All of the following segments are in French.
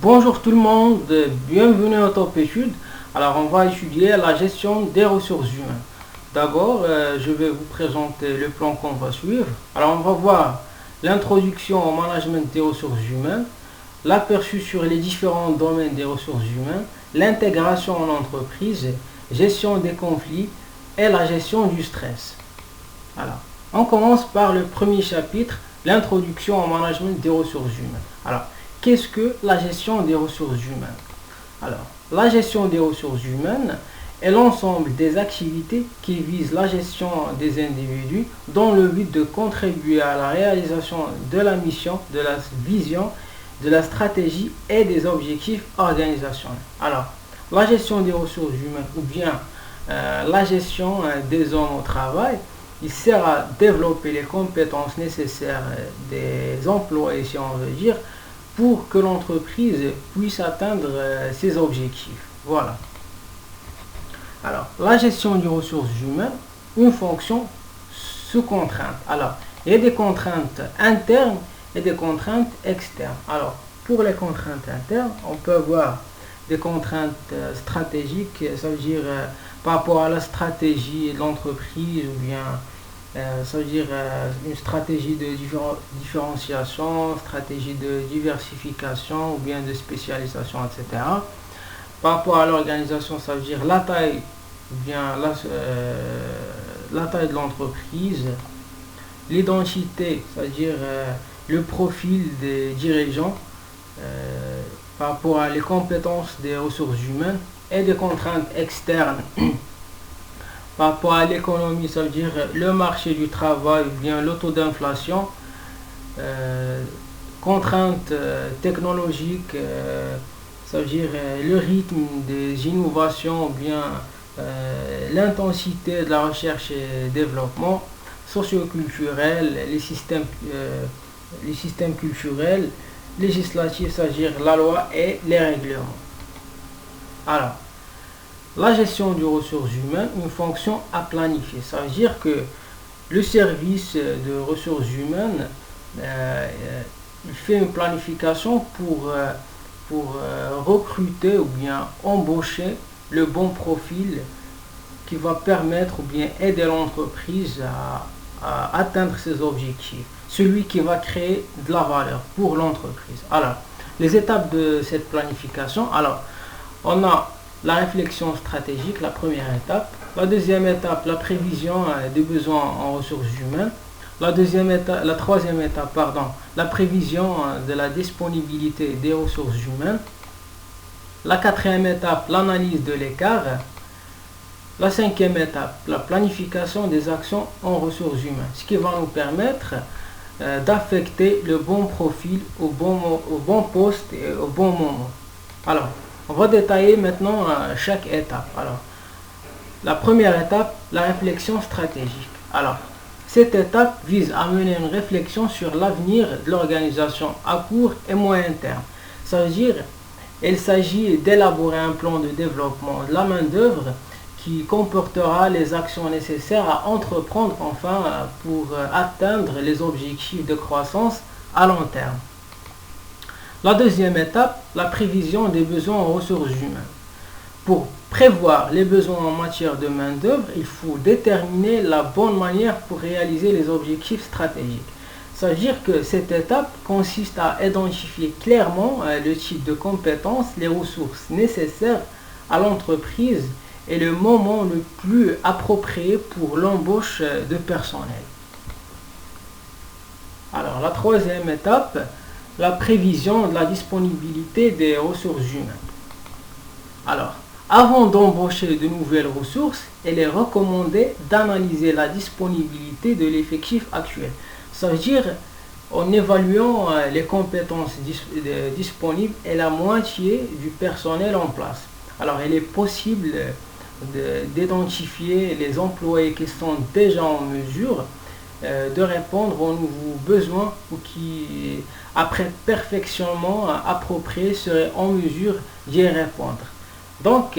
Bonjour tout le monde, bienvenue au Top Études. Alors on va étudier la gestion des ressources humaines. D'abord, je vais vous présenter le plan qu'on va suivre. Alors on va voir l'introduction au management des ressources humaines, l'aperçu sur les différents domaines des ressources humaines, l'intégration en entreprise, gestion des conflits et la gestion du stress. Alors, on commence par le premier chapitre, l'introduction au management des ressources humaines. Alors, qu'est-ce que la gestion des ressources humaines? Alors, la gestion des ressources humaines est l'ensemble des activités qui visent la gestion des individus dans le but de contribuer à la réalisation de la mission, de la vision, de la stratégie et des objectifs organisationnels. Alors, la gestion des ressources humaines ou bien la gestion des hommes au travail, il sert à développer les compétences nécessaires des employés, si on veut dire, pour que l'entreprise puisse atteindre ses objectifs. Voilà. Alors, la gestion des ressources humaines, une fonction sous contrainte. Alors, il y a des contraintes internes et des contraintes externes. Alors, pour les contraintes internes, on peut avoir des contraintes stratégiques, ça veut dire par rapport à la stratégie de l'entreprise ou bien ça veut dire une stratégie de différenciation, stratégie de diversification ou bien de spécialisation, etc. Par rapport à l'organisation, ça veut dire la taille ou bien la taille de l'entreprise, l'identité, c'est-à-dire le profil des dirigeants par rapport à les compétences des ressources humaines et des contraintes externes. Par rapport à l'économie, ça veut dire le marché du travail ou bien le taux d'inflation, contraintes technologiques, ça veut dire le rythme des innovations ou bien l'intensité de la recherche et développement, socio-culturel, les systèmes culturels, législatifs, c'est-à-dire la loi et les règlements. Alors, la gestion des ressources humaines, une fonction à planifier. Ça veut dire que le service de ressources humaines, il fait une planification pour recruter ou bien embaucher le bon profil qui va permettre ou bien aider l'entreprise à atteindre ses objectifs. Celui qui va créer de la valeur pour l'entreprise. Alors, les étapes de cette planification. Alors, on a la réflexion stratégique, la première étape. La deuxième étape, la prévision des besoins en ressources humaines. La troisième étape, la prévision de la disponibilité des ressources humaines. La quatrième étape, l'analyse de l'écart. La cinquième étape, la planification des actions en ressources humaines. Ce qui va nous permettre d'affecter le bon profil au bon poste et au bon moment. Alors, on va détailler maintenant chaque étape. Alors, la première étape, la réflexion stratégique. Alors, cette étape vise à mener une réflexion sur l'avenir de l'organisation à court et moyen terme. Ça veut dire, il s'agit d'élaborer un plan de développement de la main-d'œuvre qui comportera les actions nécessaires à entreprendre pour atteindre les objectifs de croissance à long terme. La deuxième étape, la prévision des besoins en ressources humaines. Pour prévoir les besoins en matière de main-d'œuvre, il faut déterminer la bonne manière pour réaliser les objectifs stratégiques. Ça veut dire que cette étape consiste à identifier clairement le type de compétences, les ressources nécessaires à l'entreprise et le moment le plus approprié pour l'embauche de personnel. Alors, la troisième étape, la prévision de la disponibilité des ressources humaines. Alors, avant d'embaucher de nouvelles ressources, il est recommandé d'analyser la disponibilité de l'effectif actuel. Ça veut dire en évaluant les compétences disponibles et la moitié du personnel en place. Alors, il est possible d'identifier les employés qui sont déjà en mesure de répondre aux nouveaux besoins ou qui, après perfectionnement approprié, seraient en mesure d'y répondre. Donc,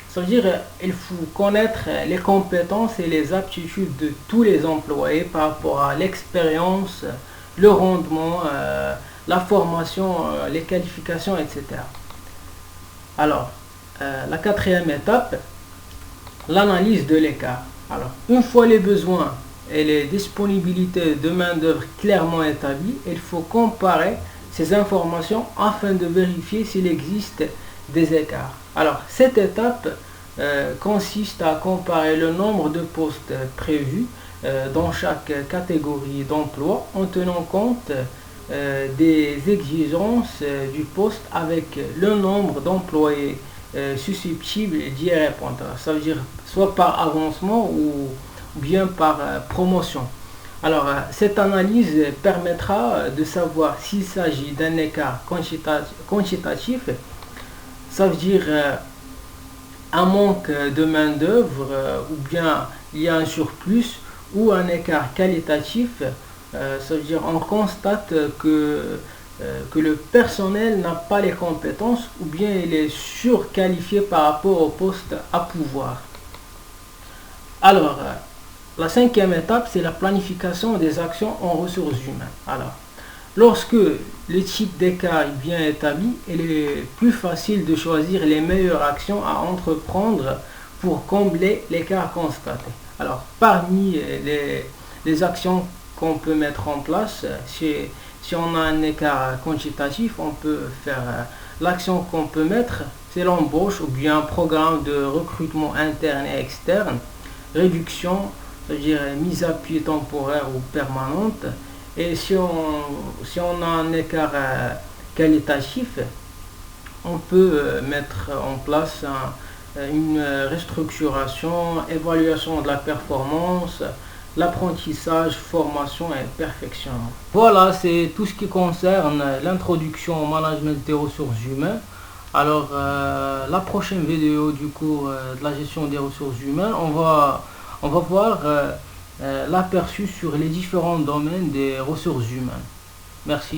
ça veut dire qu'il faut connaître les compétences et les aptitudes de tous les employés par rapport à l'expérience, le rendement, la formation, les qualifications, etc. Alors, la quatrième étape, l'analyse de l'écart. Alors, une fois les besoins et les disponibilités de main-d'œuvre clairement établies, il faut comparer ces informations afin de vérifier s'il existe des écarts. Alors, cette étape consiste à comparer le nombre de postes prévus dans chaque catégorie d'emploi en tenant compte des exigences du poste avec le nombre d'employés susceptibles d'y répondre. Ça veut dire soit par avancement ou bien par promotion. Alors, cette analyse permettra de savoir s'il s'agit d'un écart quantitatif, ça veut dire un manque de main-d'œuvre ou bien il y a un surplus, ou un écart qualitatif, ça veut dire on constate que le personnel n'a pas les compétences ou bien il est surqualifié par rapport au poste à pouvoir. Alors, la cinquième étape, c'est la planification des actions en ressources humaines. Alors, lorsque le type d'écart est bien établi, il est plus facile de choisir les meilleures actions à entreprendre pour combler l'écart constaté. Alors, parmi les actions qu'on peut mettre en place, si on a un écart quantitatif, on peut faire l'action qu'on peut mettre, c'est l'embauche ou bien un programme de recrutement interne et externe, réduction, c'est-à-dire mise à pied temporaire ou permanente. Et si on a un écart qualitatif, on peut mettre en place une restructuration, évaluation de la performance, l'apprentissage, formation et perfectionnement. Voilà, c'est tout ce qui concerne l'introduction au management des ressources humaines. Alors, la prochaine vidéo du cours de la gestion des ressources humaines, on va voir l'aperçu sur les différents domaines des ressources humaines. Merci.